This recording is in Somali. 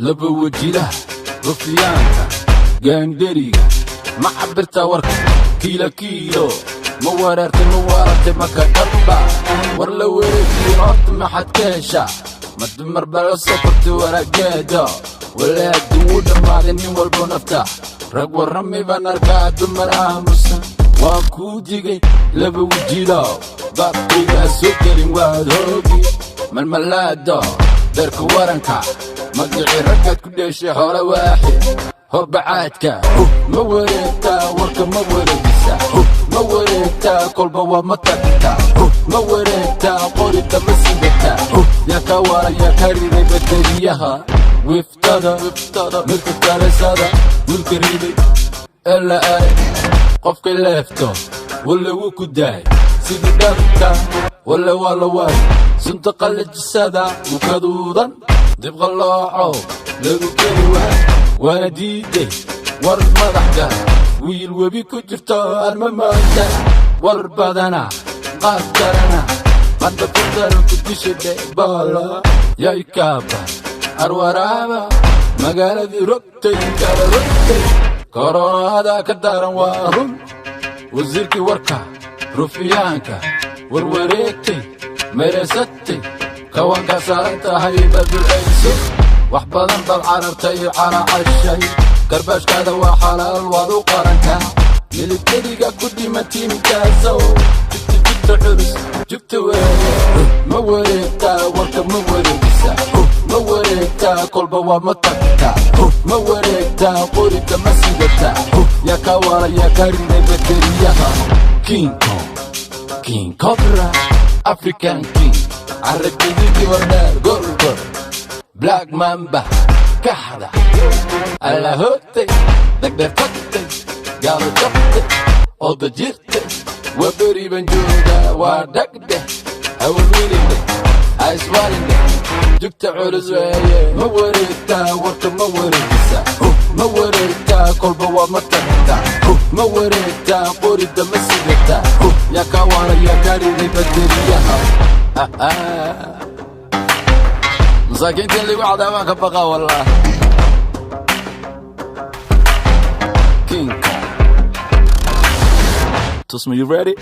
laba wajila rufiyaanka gaandariga ma cabirta warka kiilo ma weerartay maka dhabba war la wereegtiin horta maxad ka heshaa ma dumar bala sokortay warageeda walaadi wuu dhammaaday nin walbo nafta rag warrami baan arkaa dumar aamusan waan kuu digay laba wajilo baqigaa soo gelin waad hoogi malmalaado darka waranka magacii raggaad ku dheeshay hore waaxid horbacaadka ma wareegtaa warka ma wareegisa ma wareegtaa kolba waa ma tagtaa ma wareegtaa qorita ma sidataa yaa ka wara yaa ka riday bateriyaha wiftada mirka kaleesada wilka riday ela ay qofkay leefto walla wuu ku daay sidii dharka walla waa la waay sunta qalajisada ukaduudan dib qalooco lagu keli waay waana diiday war madaxda wiil webi ku jirto arma maanta war badana qaad karana hadda ku daran ku disha dheebala yay kaaba arwaraaba magaaladii rogtay kala rogtay koronaada ka daran waa run wasiirkii warka rufiyaanka warwareegtay meresatay kawanka saaran tahay baducayso wax badan bal carartay caracashay garbaashkaada waa xalaal waad u qarantaa militariga ku dhimantiinkaasow jigta culus jigta weeye ma wareegtaa warka ma wareegisa ma wareegtaa kolba waa ma tagtaa ma wareegtaa qorita ma sidataa yaa ka wara yaa ka riday bateriyaha King Cobra African King aragtidii wardheer gorgor Black Mamba kahda alla hotay dagdar tagtay gaalo jabtay oda jirtay waa beri baan joogaa waa dhagdhe hawalwelinde aiswaalinde jugta culus weeye ma wareegtaa warka ma wareegisa ma wareegtaa kolba waa ma tagtaa ma wareegtaa qorida ma sidataa yaa ka wara yaa ka riday bateriyaha مساكين اللي بعدها ما كبقى والله King Kong. Tosma, you ready?